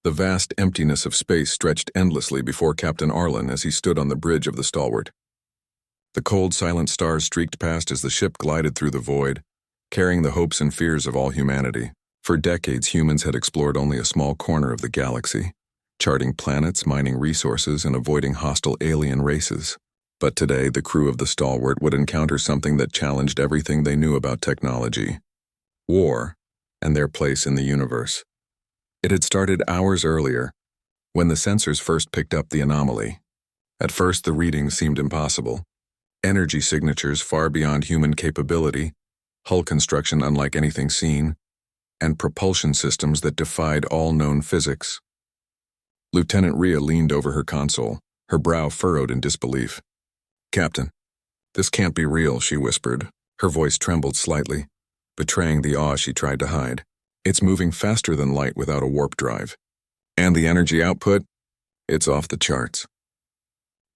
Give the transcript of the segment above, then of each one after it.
The vast emptiness of space stretched endlessly before Captain Arlen as he stood on the bridge of the Stalwart. The cold, silent stars streaked past as the ship glided through the void, carrying the hopes and fears of all humanity. For decades, humans had explored only a small corner of the galaxy, charting planets, mining resources, and avoiding hostile alien races. But today, the crew of the Stalwart would encounter something that challenged everything they knew about technology: war and their place in the universe. It had started hours earlier, when the sensors first picked up the anomaly. At first, the readings seemed impossible. Energy signatures far beyond human capability, hull construction unlike anything seen, and propulsion systems that defied all known physics. Lieutenant Rhea leaned over her console, her brow furrowed in disbelief. "Captain, this can't be real," she whispered. Her voice trembled slightly, betraying the awe she tried to hide. "It's moving faster than light without a warp drive. And the energy output? It's off the charts.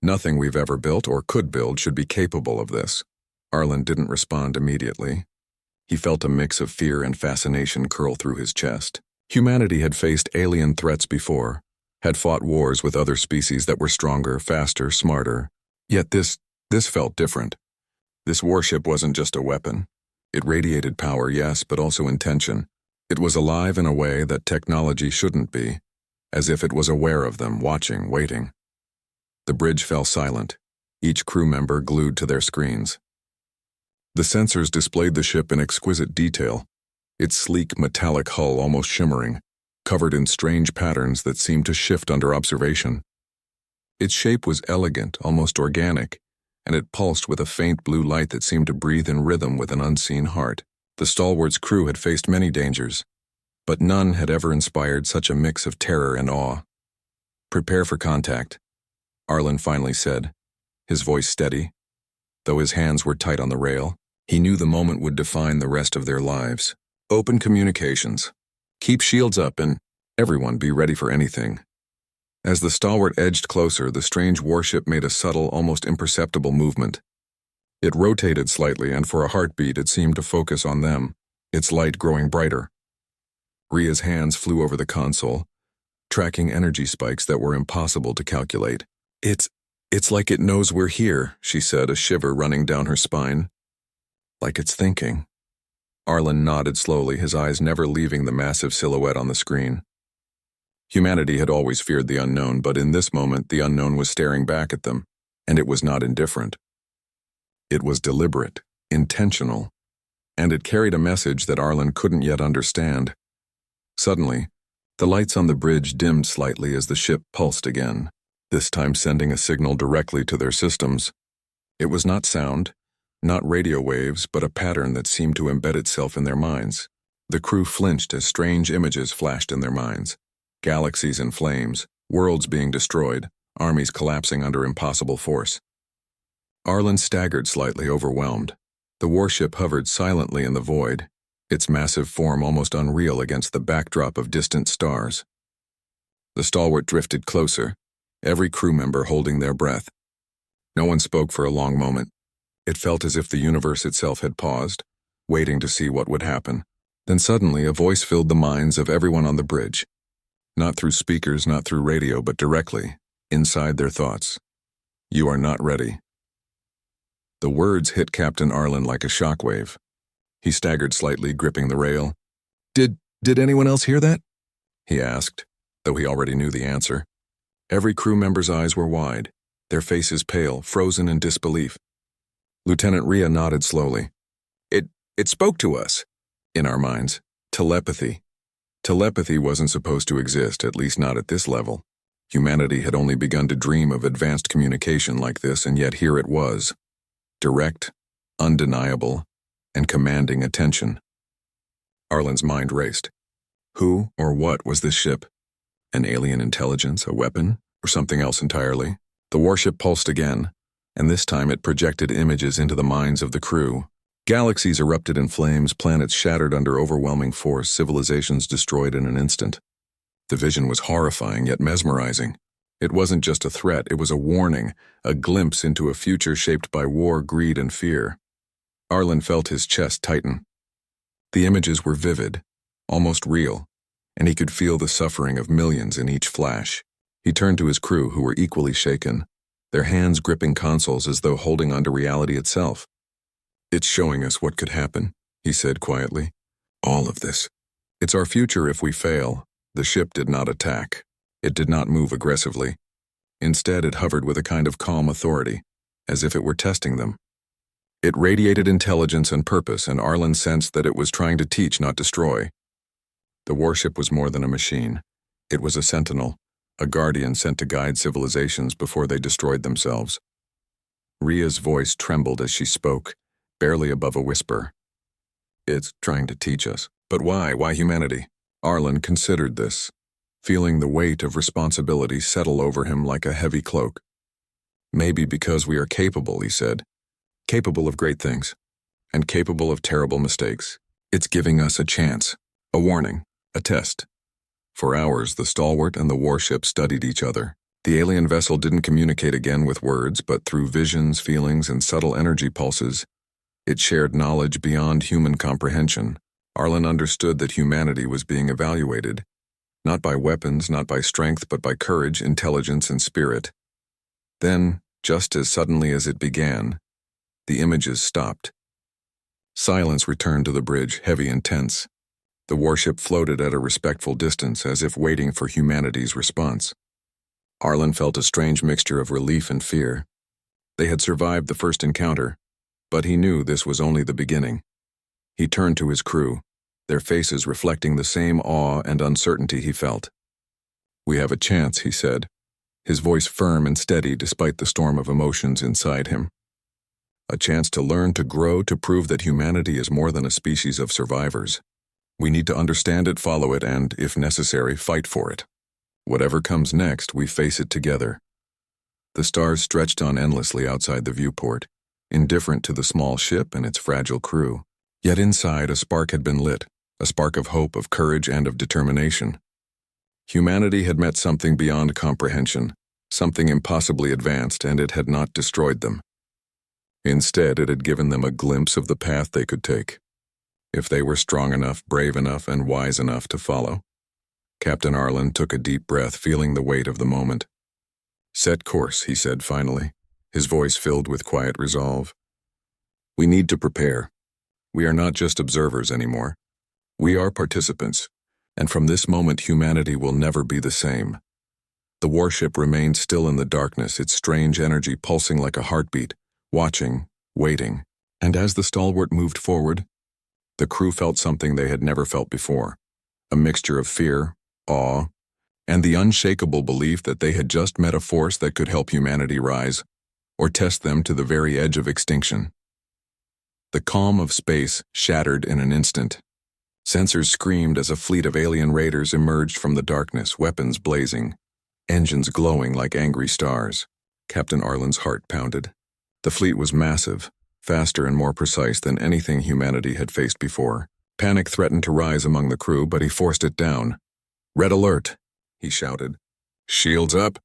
Nothing we've ever built or could build should be capable of this." Arlen didn't respond immediately. He felt a mix of fear and fascination curl through his chest. Humanity had faced alien threats before, had fought wars with other species that were stronger, faster, smarter. Yet this felt different. This warship wasn't just a weapon. It radiated power, yes, but also intention. It was alive in a way that technology shouldn't be, as if it was aware of them, watching, waiting. The bridge fell silent, each crew member glued to their screens. The sensors displayed the ship in exquisite detail, its sleek metallic hull almost shimmering, covered in strange patterns that seemed to shift under observation. Its shape was elegant, almost organic, and it pulsed with a faint blue light that seemed to breathe in rhythm with an unseen heart. The Stalwart's crew had faced many dangers, but none had ever inspired such a mix of terror and awe. "Prepare for contact," Arlen finally said, his voice steady. Though his hands were tight on the rail, he knew the moment would define the rest of their lives. "Open communications. Keep shields up and everyone be ready for anything." As the Stalwart edged closer, the strange warship made a subtle, almost imperceptible movement. It rotated slightly, and for a heartbeat it seemed to focus on them, its light growing brighter. Rhea's hands flew over the console, tracking energy spikes that were impossible to calculate. It's like it knows we're here," she said, a shiver running down her spine. "Like it's thinking." Arlen nodded slowly, his eyes never leaving the massive silhouette on the screen. Humanity had always feared the unknown, but in this moment the unknown was staring back at them, and it was not indifferent. It was deliberate, intentional, and it carried a message that Arlen couldn't yet understand. Suddenly, the lights on the bridge dimmed slightly as the ship pulsed again, this time sending a signal directly to their systems. It was not sound, not radio waves, but a pattern that seemed to embed itself in their minds. The crew flinched as strange images flashed in their minds. Galaxies in flames, worlds being destroyed, armies collapsing under impossible force. Arlen staggered slightly, overwhelmed. The warship hovered silently in the void, its massive form almost unreal against the backdrop of distant stars. The Stalwart drifted closer, every crew member holding their breath. No one spoke for a long moment. It felt as if the universe itself had paused, waiting to see what would happen. Then suddenly a voice filled the minds of everyone on the bridge. Not through speakers, not through radio, but directly, inside their thoughts. "You are not ready." The words hit Captain Arlen like a shockwave. He staggered slightly, gripping the rail. Did anyone else hear that?" he asked, though he already knew the answer. Every crew member's eyes were wide, their faces pale, frozen in disbelief. Lieutenant Rhea nodded slowly. It spoke to us." "In our minds. Telepathy. Telepathy wasn't supposed to exist, at least not at this level. Humanity had only begun to dream of advanced communication like this, and yet here it was. Direct, undeniable, and commanding attention." Arlen's mind raced. Who or what was this ship? An alien intelligence, a weapon, or something else entirely? The warship pulsed again, and this time it projected images into the minds of the crew. Galaxies erupted in flames, planets shattered under overwhelming force, civilizations destroyed in an instant. The vision was horrifying yet mesmerizing. It wasn't just a threat, it was a warning, a glimpse into a future shaped by war, greed, and fear. Arlen felt his chest tighten. The images were vivid, almost real, and he could feel the suffering of millions in each flash. He turned to his crew, who were equally shaken, their hands gripping consoles as though holding onto reality itself. "It's showing us what could happen," he said quietly. "All of this. It's our future if we fail." The ship did not attack. It did not move aggressively. Instead, it hovered with a kind of calm authority, as if it were testing them. It radiated intelligence and purpose, and Arlen sensed that it was trying to teach, not destroy. The warship was more than a machine. It was a sentinel, a guardian sent to guide civilizations before they destroyed themselves. Ria's voice trembled as she spoke, barely above a whisper. "It's trying to teach us. But why? Why humanity?" Arlen considered this, feeling the weight of responsibility settle over him like a heavy cloak. "Maybe because we are capable," he said. "Capable of great things, and capable of terrible mistakes. It's giving us a chance, a warning, a test." For hours, the stalwart and the warship studied each other. The alien vessel didn't communicate again with words, but through visions, feelings, and subtle energy pulses. It shared knowledge beyond human comprehension. Arlen understood that humanity was being evaluated, not by weapons, not by strength, but by courage, intelligence, and spirit. Then, just as suddenly as it began, the images stopped. Silence returned to the bridge, heavy and tense. The warship floated at a respectful distance, as if waiting for humanity's response. Arlen felt a strange mixture of relief and fear. They had survived the first encounter, but he knew this was only the beginning. He turned to his crew, their faces reflecting the same awe and uncertainty he felt. "We have a chance," he said, his voice firm and steady despite the storm of emotions inside him. "A chance to learn, to grow, to prove that humanity is more than a species of survivors. We need to understand it, follow it, and, if necessary, fight for it. Whatever comes next, we face it together." The stars stretched on endlessly outside the viewport, indifferent to the small ship and its fragile crew. Yet inside, a spark had been lit, a spark of hope, of courage, and of determination. Humanity had met something beyond comprehension, something impossibly advanced, and it had not destroyed them. Instead, it had given them a glimpse of the path they could take, if they were strong enough, brave enough, and wise enough to follow. Captain Arlen took a deep breath, feeling the weight of the moment. "Set course," he said finally, his voice filled with quiet resolve. "We need to prepare. We are not just observers anymore. We are participants, and from this moment humanity will never be the same." The warship remained still in the darkness, its strange energy pulsing like a heartbeat, watching, waiting. And as the stalwart moved forward, the crew felt something they had never felt before, a mixture of fear, awe, and the unshakable belief that they had just met a force that could help humanity rise, or test them to the very edge of extinction. The calm of space shattered in an instant. Sensors screamed as a fleet of alien raiders emerged from the darkness, weapons blazing, engines glowing like angry stars. Captain Arlen's heart pounded. The fleet was massive, faster and more precise than anything humanity had faced before. Panic threatened to rise among the crew, but he forced it down. "Red alert," he shouted. "Shields up.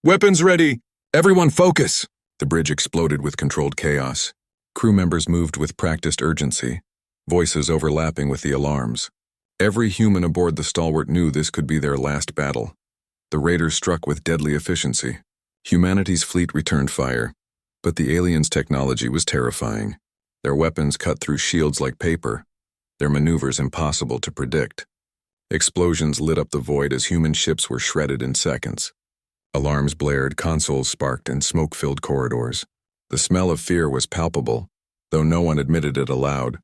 Weapons ready. Everyone focus." The bridge exploded with controlled chaos. Crew members moved with practiced urgency, voices overlapping with the alarms. Every human aboard the stalwart knew this could be their last battle. The raiders struck with deadly efficiency. Humanity's fleet returned fire, but the aliens' technology was terrifying. Their weapons cut through shields like paper, their maneuvers impossible to predict. Explosions lit up the void as human ships were shredded in seconds. Alarms blared, consoles sparked, and smoke-filled corridors. The smell of fear was palpable, though no one admitted it aloud.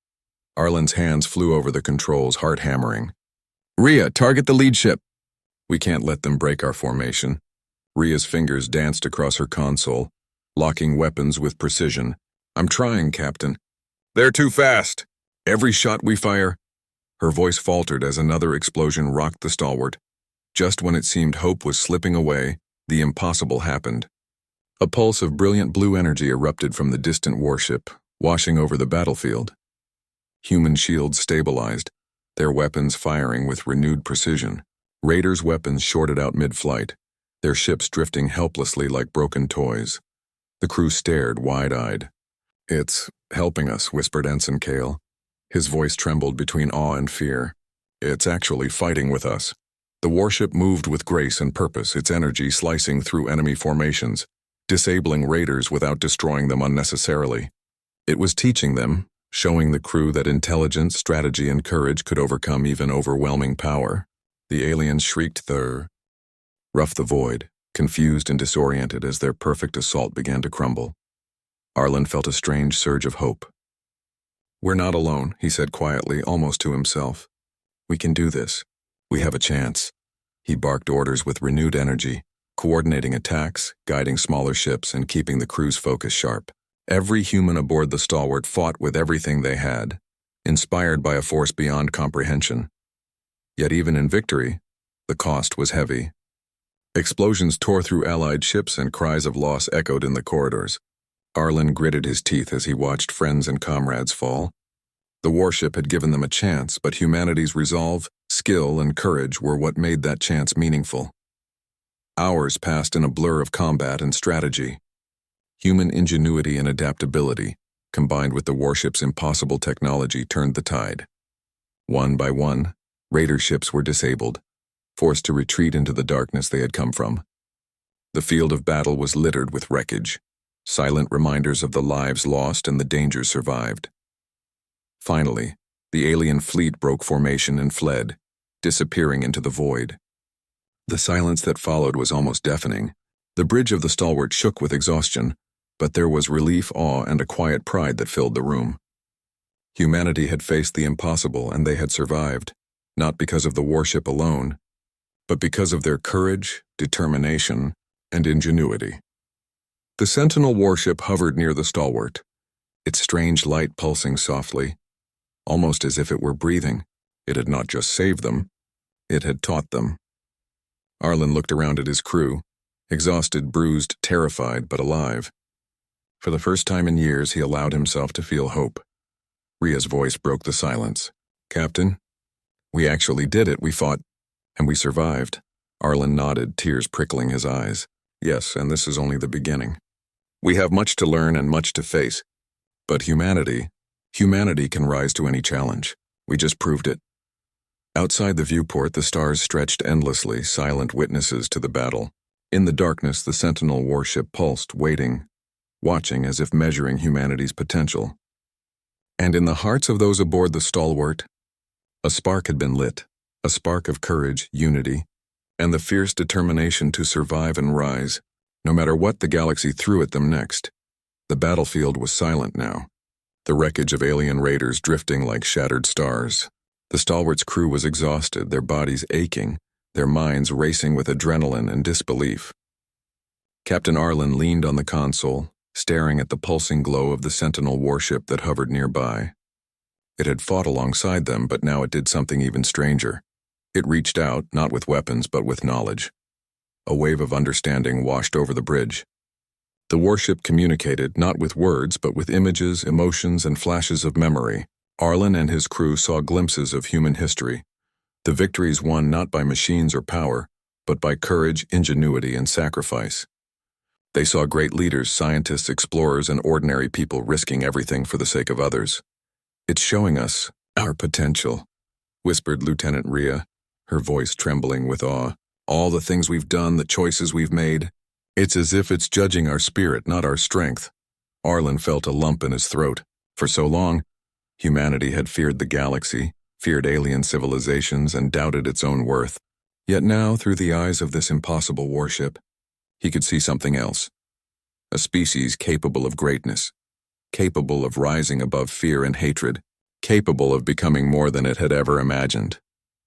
Arlen's hands flew over the controls, heart hammering. "Ria, target the lead ship." "We can't let them break our formation." Ria's fingers danced across her console, locking weapons with precision. "I'm trying, Captain." "They're too fast. Every shot we fire—" Her voice faltered as another explosion rocked the stalwart. Just when it seemed hope was slipping away, the impossible happened. A pulse of brilliant blue energy erupted from the distant warship, washing over the battlefield. Human shields stabilized, their weapons firing with renewed precision. Raiders' weapons shorted out mid-flight, their ships drifting helplessly like broken toys. The crew stared, wide-eyed. "It's helping us," whispered Ensign Kale. His voice trembled between awe and fear. "It's actually fighting with us." The warship moved with grace and purpose, its energy slicing through enemy formations, disabling raiders without destroying them unnecessarily. It was teaching them, showing the crew that intelligence, strategy, and courage could overcome even overwhelming power. The aliens shrieked rough the void, confused and disoriented as their perfect assault began to crumble. Arlen felt a strange surge of hope. "We're not alone," he said quietly, almost to himself. "We can do this. We have a chance." He barked orders with renewed energy, coordinating attacks, guiding smaller ships, and keeping the crew's focus sharp. Every human aboard the stalwart fought with everything they had, inspired by a force beyond comprehension. Yet even in victory, the cost was heavy. Explosions tore through Allied ships and cries of loss echoed in the corridors. Arlen gritted his teeth as he watched friends and comrades fall. The warship had given them a chance, but humanity's resolve, skill, and courage were what made that chance meaningful. Hours passed in a blur of combat and strategy. Human ingenuity and adaptability, combined with the warship's impossible technology, turned the tide. One by one, raider ships were disabled, forced to retreat into the darkness they had come from. The field of battle was littered with wreckage, silent reminders of the lives lost and the dangers survived. Finally, the alien fleet broke formation and fled, disappearing into the void. The silence that followed was almost deafening. The bridge of the stalwart shook with exhaustion, but there was relief, awe, and a quiet pride that filled the room. Humanity had faced the impossible, and they had survived, not because of the warship alone, but because of their courage, determination, and ingenuity. The Sentinel warship hovered near the stalwart, its strange light pulsing softly, almost as if it were breathing. It had not just saved them, it had taught them. Arlen looked around at his crew, exhausted, bruised, terrified, but alive. For the first time in years, he allowed himself to feel hope. Ria's voice broke the silence. "Captain, we actually did it. We fought, and we survived." Arlen nodded, tears prickling his eyes. "Yes, and this is only the beginning. We have much to learn and much to face. But humanity can rise to any challenge. We just proved it." Outside the viewport, the stars stretched endlessly, silent witnesses to the battle. In the darkness, the Sentinel warship pulsed, waiting, watching as if measuring humanity's potential. And in the hearts of those aboard the stalwart, a spark had been lit, a spark of courage, unity, and the fierce determination to survive and rise, no matter what the galaxy threw at them next. The battlefield was silent now, the wreckage of alien raiders drifting like shattered stars. The stalwart's crew was exhausted, their bodies aching, their minds racing with adrenaline and disbelief. Captain Arlen leaned on the console, staring at the pulsing glow of the Sentinel warship that hovered nearby. It had fought alongside them, but now it did something even stranger. It reached out, not with weapons, but with knowledge. A wave of understanding washed over the bridge. The warship communicated, not with words, but with images, emotions, and flashes of memory. Arlen and his crew saw glimpses of human history, the victories won not by machines or power, but by courage, ingenuity, and sacrifice. They saw great leaders, scientists, explorers, and ordinary people risking everything for the sake of others. "It's showing us our potential," whispered Lieutenant Ria, her voice trembling with awe. "All the things we've done, the choices we've made. It's as if it's judging our spirit, not our strength." Arlen felt a lump in his throat. For so long, humanity had feared the galaxy, feared alien civilizations, and doubted its own worth. Yet now, through the eyes of this impossible warship, he could see something else. A species capable of greatness, capable of rising above fear and hatred, capable of becoming more than it had ever imagined.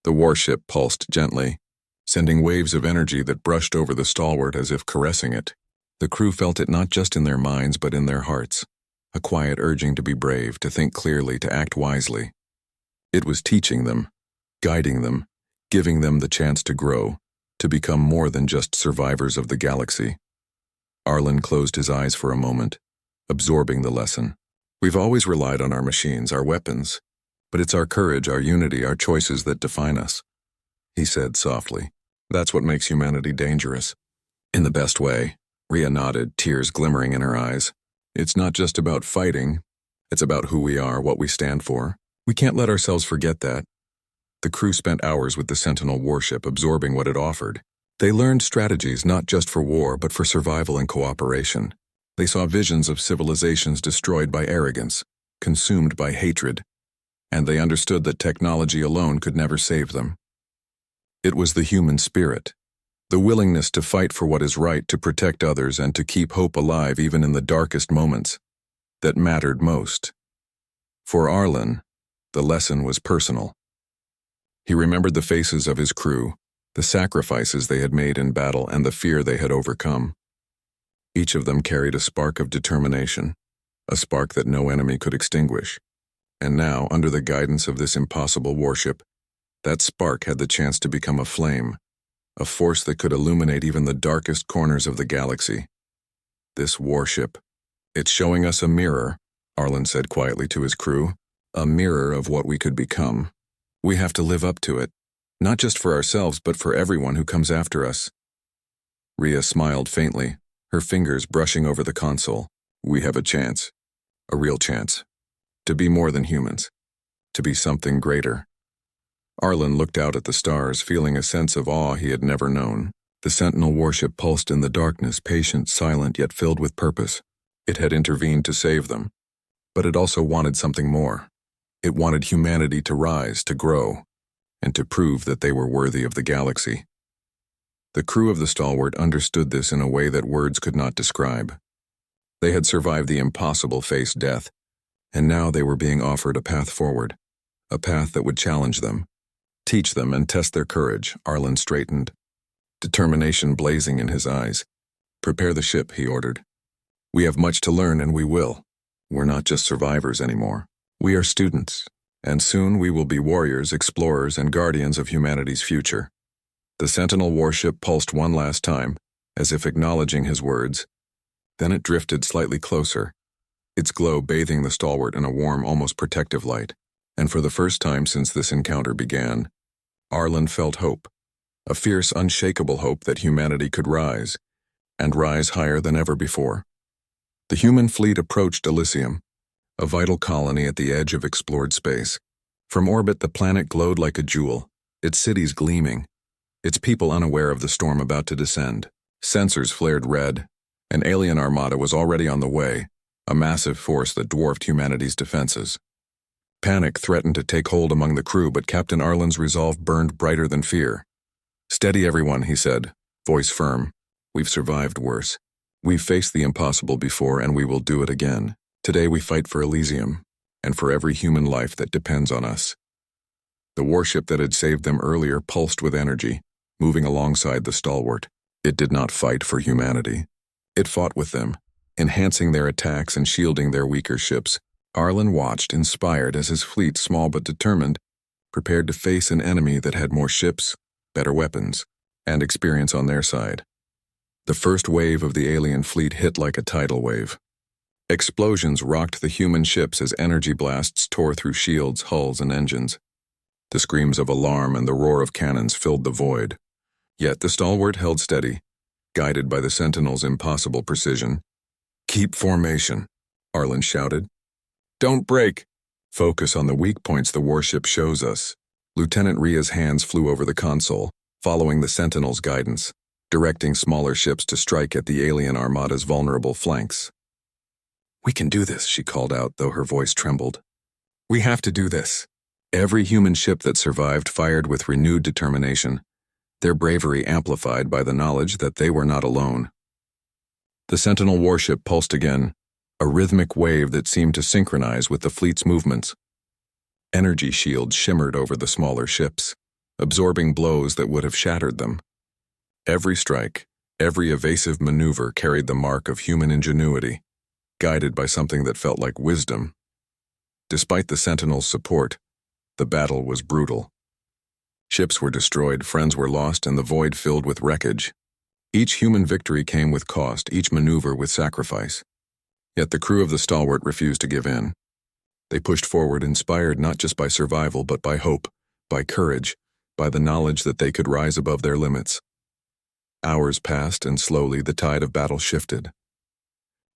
The warship pulsed gently, sending waves of energy that brushed over the stalwart as if caressing it. The crew felt it not just in their minds but in their hearts, a quiet urging to be brave, to think clearly, to act wisely. It was teaching them, guiding them, giving them the chance to grow, to become more than just survivors of the galaxy. Arlen closed his eyes for a moment, absorbing the lesson. We've always relied on our machines, our weapons, but it's our courage, our unity, our choices that define us, he said softly. That's what makes humanity dangerous. In the best way, Ria nodded, tears glimmering in her eyes. It's not just about fighting, it's about who we are, what we stand for. We can't let ourselves forget that. The crew spent hours with the Sentinel warship, absorbing what it offered. They learned strategies not just for war but for survival and cooperation. They saw visions of civilizations destroyed by arrogance, consumed by hatred, and they understood that technology alone could never save them. It was the human spirit, the willingness to fight for what is right, to protect others, and to keep hope alive even in the darkest moments, that mattered most. For Arlen, the lesson was personal. He remembered the faces of his crew, the sacrifices they had made in battle, and the fear they had overcome. Each of them carried a spark of determination, a spark that no enemy could extinguish. And now, under the guidance of this impossible warship, that spark had the chance to become a flame, a force that could illuminate even the darkest corners of the galaxy. This warship, it's showing us a mirror, Arlen said quietly to his crew, a mirror of what we could become. We have to live up to it, not just for ourselves but for everyone who comes after us. Rhea smiled faintly, her fingers brushing over the console. We have a chance, a real chance, to be more than humans, to be something greater. Arlen looked out at the stars, feeling a sense of awe he had never known. The Sentinel warship pulsed in the darkness, patient, silent, yet filled with purpose. It had intervened to save them, but it also wanted something more. It wanted humanity to rise, to grow, and to prove that they were worthy of the galaxy. The crew of the Stalwart understood this in a way that words could not describe. They had survived the impossible, faced death, and now they were being offered a path forward, a path that would challenge them, teach them, and test their courage. Arlen straightened, determination blazing in his eyes. Prepare the ship, he ordered. We have much to learn, and we will. We're not just survivors anymore. We are students, and soon we will be warriors, explorers, and guardians of humanity's future. The Sentinel warship pulsed one last time, as if acknowledging his words. Then it drifted slightly closer, its glow bathing the Stalwart in a warm, almost protective light. And for the first time since this encounter began, Arlen felt hope, a fierce, unshakable hope that humanity could rise, and rise higher than ever before. The human fleet approached Elysium, a vital colony at the edge of explored space. From orbit, the planet glowed like a jewel, its cities gleaming, its people unaware of the storm about to descend. Sensors flared red. An alien armada was already on the way, a massive force that dwarfed humanity's defenses. Panic threatened to take hold among the crew, but Captain Arlen's resolve burned brighter than fear. Steady, everyone, he said, voice firm. We've survived worse. We've faced the impossible before, and we will do it again. Today we fight for Elysium, and for every human life that depends on us. The warship that had saved them earlier pulsed with energy, moving alongside the Stalwart. It did not fight for humanity. It fought with them, enhancing their attacks and shielding their weaker ships. Arlen watched, inspired, as his fleet, small but determined, prepared to face an enemy that had more ships, better weapons, and experience on their side. The first wave of the alien fleet hit like a tidal wave. Explosions rocked the human ships as energy blasts tore through shields, hulls, and engines. The screams of alarm and the roar of cannons filled the void. Yet the Stalwart held steady, guided by the Sentinel's impossible precision. Keep formation, Arlen shouted. Don't break. Focus on the weak points the warship shows us. Lieutenant Rhea's hands flew over the console, following the Sentinel's guidance, directing smaller ships to strike at the alien armada's vulnerable flanks. We can do this, she called out, though her voice trembled. We have to do this. Every human ship that survived fired with renewed determination, their bravery amplified by the knowledge that they were not alone. The Sentinel warship pulsed again, a rhythmic wave that seemed to synchronize with the fleet's movements. Energy shields shimmered over the smaller ships, absorbing blows that would have shattered them. Every strike, every evasive maneuver carried the mark of human ingenuity, guided by something that felt like wisdom. Despite the Sentinel's support, the battle was brutal. Ships were destroyed, friends were lost, and the void filled with wreckage. Each human victory came with cost, each maneuver with sacrifice. Yet the crew of the Stalwart refused to give in. They pushed forward, inspired not just by survival but by hope, by courage, by the knowledge that they could rise above their limits. Hours passed, and slowly the tide of battle shifted.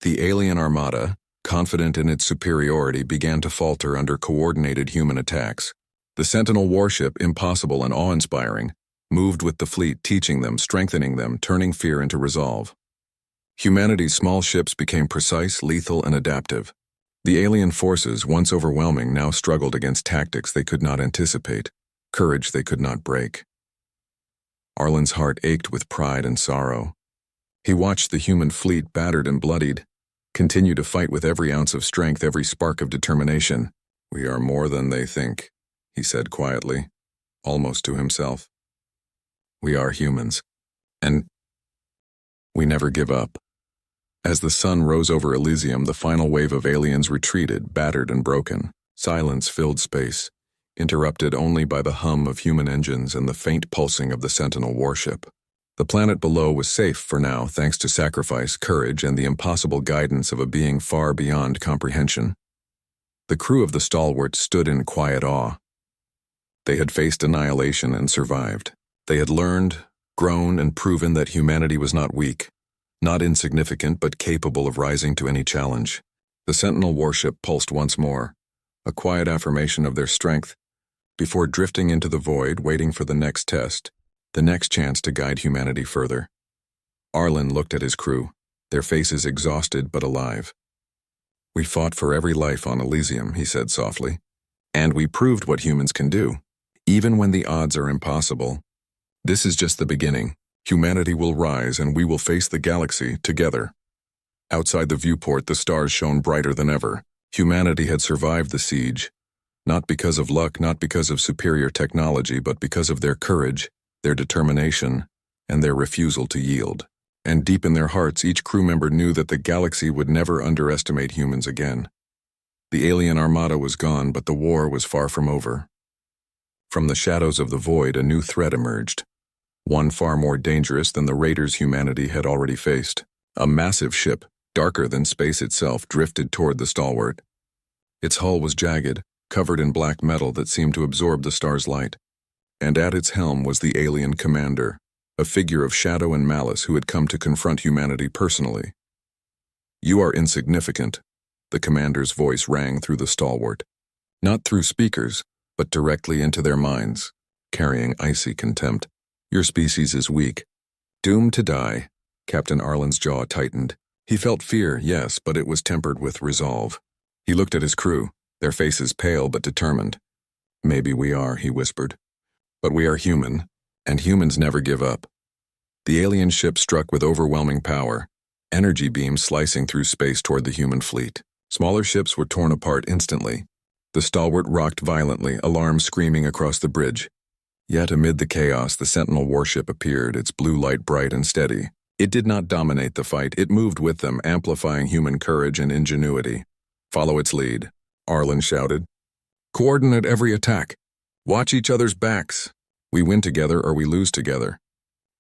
The alien armada, confident in its superiority, began to falter under coordinated human attacks. The Sentinel warship, impossible and awe-inspiring, moved with the fleet, teaching them, strengthening them, turning fear into resolve. Humanity's small ships became precise, lethal, and adaptive. The alien forces, once overwhelming, now struggled against tactics they could not anticipate, courage they could not break. Arlen's heart ached with pride and sorrow. He watched the human fleet, battered and bloodied, continue to fight with every ounce of strength, every spark of determination. "We are more than they think," he said quietly, almost to himself. "We are humans, and we never give up." As the sun rose over Elysium, the final wave of aliens retreated, battered and broken. Silence filled space, interrupted only by the hum of human engines and the faint pulsing of the Sentinel warship. The planet below was safe for now, thanks to sacrifice, courage, and the impossible guidance of a being far beyond comprehension. The crew of the Stalwart stood in quiet awe. They had faced annihilation and survived. They had learned, grown, and proven that humanity was not weak, not insignificant, but capable of rising to any challenge. The Sentinel warship pulsed once more, a quiet affirmation of their strength, before drifting into the void, waiting for the next test, the next chance to guide humanity further. Arlen looked at his crew, their faces exhausted but alive. "We fought for every life on Elysium," he said softly, "and we proved what humans can do, even when the odds are impossible. This is just the beginning. Humanity will rise, and we will face the galaxy together." Outside the viewport, the stars shone brighter than ever. Humanity had survived the siege, not because of luck, not because of superior technology, but because of their courage, their determination, and their refusal to yield. And deep in their hearts, each crew member knew that the galaxy would never underestimate humans again. The alien armada was gone, but the war was far from over. From the shadows of the void, a new threat emerged, one far more dangerous than the raiders humanity had already faced. A massive ship, darker than space itself, drifted toward the Stalwart. Its hull was jagged, covered in black metal that seemed to absorb the star's light. And at its helm was the alien commander, a figure of shadow and malice who had come to confront humanity personally. "You are insignificant," the commander's voice rang through the Stalwart. Not through speakers, but directly into their minds, carrying icy contempt. "Your species is weak, doomed to die." Captain Arlen's jaw tightened. He felt fear, yes, but it was tempered with resolve. He looked at his crew, their faces pale but determined. "Maybe we are," he whispered. "But we are human, and humans never give up." The alien ship struck with overwhelming power, energy beams slicing through space toward the human fleet. Smaller ships were torn apart instantly. The Stalwart rocked violently, alarms screaming across the bridge. Yet amid the chaos, the Sentinel warship appeared, its blue light bright and steady. It did not dominate the fight, it moved with them, amplifying human courage and ingenuity. "Follow its lead," Arlen shouted. "Coordinate every attack. Watch each other's backs. We win together or we lose together."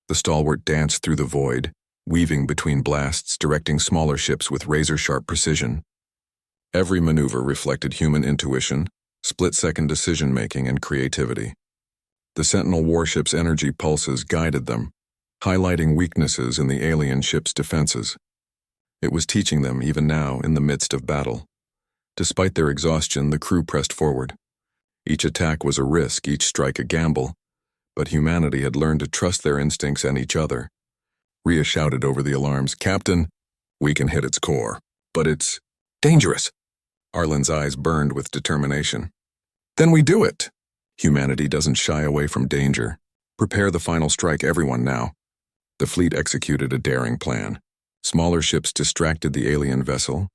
The Stalwart danced through the void, weaving between blasts, directing smaller ships with razor-sharp precision. Every maneuver reflected human intuition, split-second decision-making, and creativity. The Sentinel warship's energy pulses guided them, highlighting weaknesses in the alien ship's defenses. It was teaching them even now in the midst of battle. Despite their exhaustion, the crew pressed forward. Each attack was a risk, each strike a gamble, but humanity had learned to trust their instincts and each other. Rhea shouted over the alarms, "Captain, we can hit its core, but it's dangerous." Arlen's eyes burned with determination. "Then we do it." Humanity doesn't shy away from danger. Prepare the final strike, everyone, now. The fleet executed a daring plan. Smaller ships distracted the alien vessel,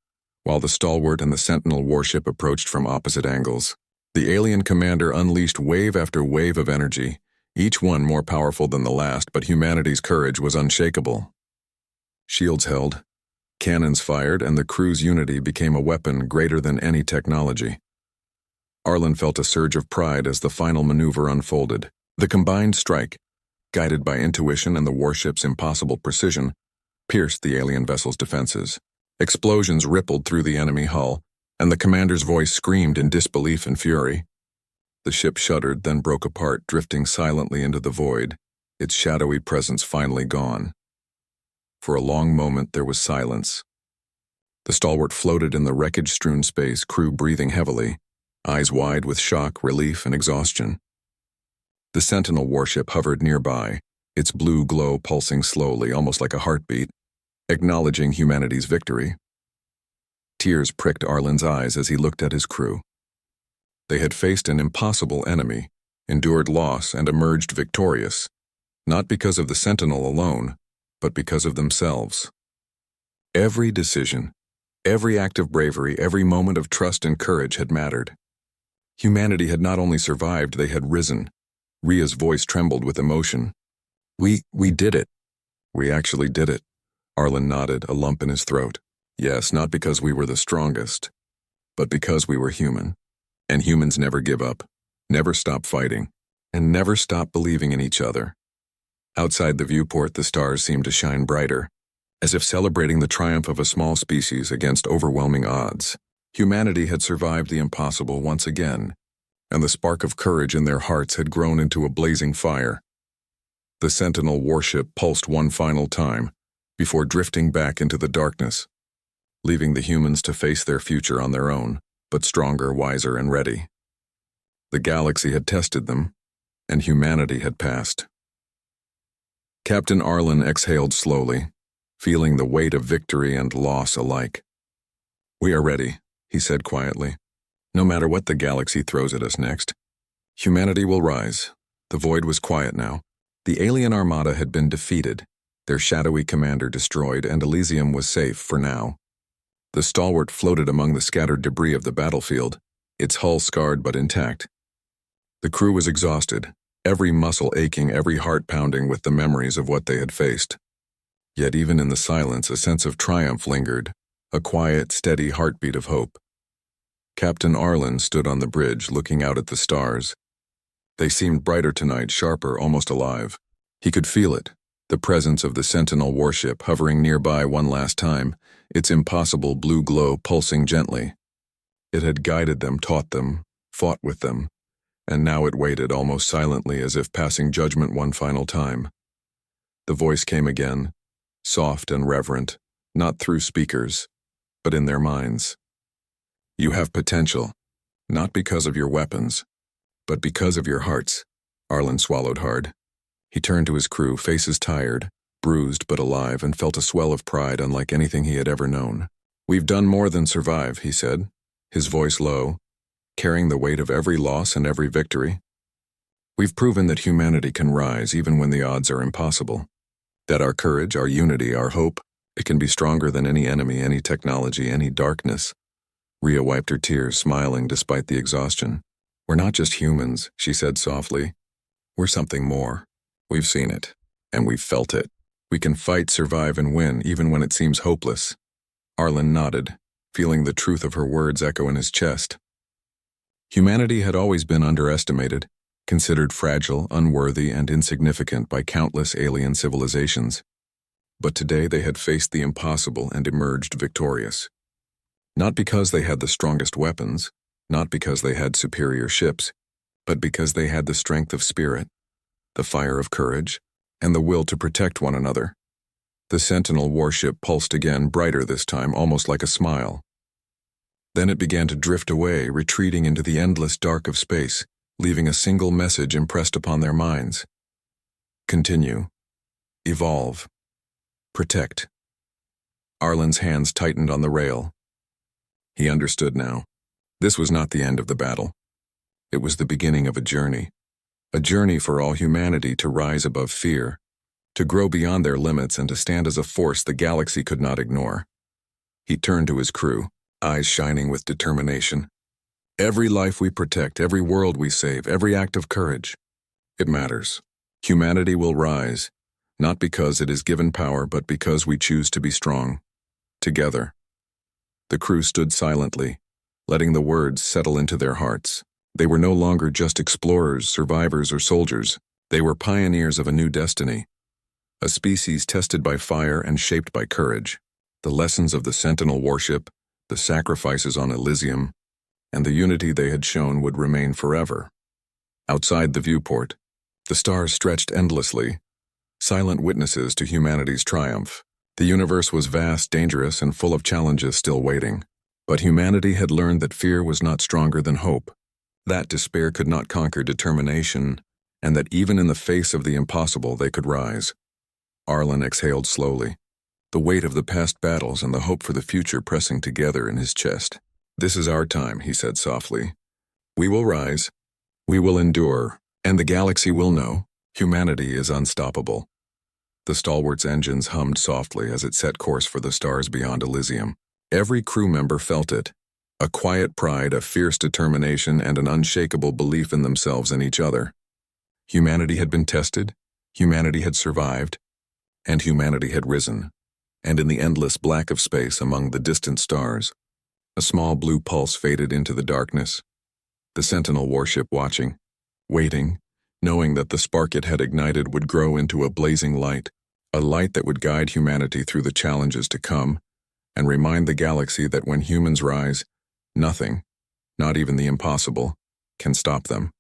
while the Stalwart and the Sentinel warship approached from opposite angles. The alien commander unleashed wave after wave of energy, each one more powerful than the last, but humanity's courage was unshakable. Shields held, cannons fired, and the crew's unity became a weapon greater than any technology. Arlen felt a surge of pride as the final maneuver unfolded. The combined strike, guided by intuition and the warship's impossible precision, pierced the alien vessel's defenses. Explosions rippled through the enemy hull, and the commander's voice screamed in disbelief and fury. The ship shuddered, then broke apart, drifting silently into the void, its shadowy presence finally gone. For a long moment there was silence. The Stalwart floated in the wreckage-strewn space, crew breathing heavily, eyes wide with shock, relief, and exhaustion. The Sentinel warship hovered nearby, its blue glow pulsing slowly, almost like a heartbeat, acknowledging humanity's victory. Tears pricked Arlen's eyes as he looked at his crew. They had faced an impossible enemy, endured loss, and emerged victorious, not because of the Sentinel alone, but because of themselves. Every decision, every act of bravery, every moment of trust and courage had mattered. Humanity had not only survived, they had risen. Ria's voice trembled with emotion. We did it. We actually did it. Arlen nodded, a lump in his throat. Yes, not because we were the strongest, but because we were human. And humans never give up, never stop fighting, and never stop believing in each other. Outside the viewport, the stars seemed to shine brighter, as if celebrating the triumph of a small species against overwhelming odds. Humanity had survived the impossible once again, and the spark of courage in their hearts had grown into a blazing fire. The Sentinel warship pulsed one final time, before drifting back into the darkness, leaving the humans to face their future on their own, but stronger, wiser, and ready. The galaxy had tested them, and humanity had passed. Captain Arlen exhaled slowly, feeling the weight of victory and loss alike. "We are ready," he said quietly. "No matter what the galaxy throws at us next, humanity will rise." The void was quiet now. The alien armada had been defeated, their shadowy commander destroyed, and Elysium was safe for now. The stalwart floated among the scattered debris of the battlefield, its hull scarred but intact. The crew was exhausted, every muscle aching, every heart pounding with the memories of what they had faced. Yet even in the silence, a sense of triumph lingered, a quiet, steady heartbeat of hope. Captain Arlen stood on the bridge, looking out at the stars. They seemed brighter tonight, sharper, almost alive. He could feel it, the presence of the Sentinel warship hovering nearby one last time, its impossible blue glow pulsing gently. It had guided them, taught them, fought with them, and now it waited almost silently as if passing judgment one final time. The voice came again, soft and reverent, not through speakers, but in their minds. "You have potential, not because of your weapons, but because of your hearts." Arlen swallowed hard. He turned to his crew, faces tired, bruised but alive, and felt a swell of pride unlike anything he had ever known. "We've done more than survive," he said, his voice low, carrying the weight of every loss and every victory. "We've proven that humanity can rise even when the odds are impossible. That our courage, our unity, our hope, it can be stronger than any enemy, any technology, any darkness." Ria wiped her tears, smiling despite the exhaustion. "We're not just humans," she said softly. "We're something more. We've seen it, and we've felt it. We can fight, survive, and win, even when it seems hopeless." Arlen nodded, feeling the truth of her words echo in his chest. Humanity had always been underestimated, considered fragile, unworthy, and insignificant by countless alien civilizations. But today they had faced the impossible and emerged victorious. Not because they had the strongest weapons, not because they had superior ships, but because they had the strength of spirit, the fire of courage, and the will to protect one another. The Sentinel warship pulsed again, brighter this time, almost like a smile. Then it began to drift away, retreating into the endless dark of space, leaving a single message impressed upon their minds. Continue. Evolve. Protect. Arlen's hands tightened on the rail. He understood now. This was not the end of the battle. It was the beginning of a journey for all humanity to rise above fear, to grow beyond their limits, and to stand as a force the galaxy could not ignore. He turned to his crew, eyes shining with determination. "Every life we protect, every world we save, every act of courage, it matters. Humanity will rise, not because it is given power, but because we choose to be strong. Together." The crew stood silently, letting the words settle into their hearts. They were no longer just explorers, survivors, or soldiers. They were pioneers of a new destiny, a species tested by fire and shaped by courage. The lessons of the Sentinel warship, the sacrifices on Elysium, and the unity they had shown would remain forever. Outside the viewport, the stars stretched endlessly, silent witnesses to humanity's triumph. The universe was vast, dangerous, and full of challenges still waiting. But humanity had learned that fear was not stronger than hope, that despair could not conquer determination, and that even in the face of the impossible they could rise. Arlen exhaled slowly, the weight of the past battles and the hope for the future pressing together in his chest. "This is our time," he said softly. "We will rise, we will endure, and the galaxy will know humanity is unstoppable." The Stalwart's engines hummed softly as it set course for the stars beyond Elysium. Every crew member felt it, a quiet pride, a fierce determination, and an unshakable belief in themselves and each other. Humanity had been tested, humanity had survived, and humanity had risen. And in the endless black of space among the distant stars, a small blue pulse faded into the darkness. The Sentinel warship watching, waiting, knowing that the spark it had ignited would grow into a blazing light, a light that would guide humanity through the challenges to come, and remind the galaxy that when humans rise, nothing, not even the impossible, can stop them.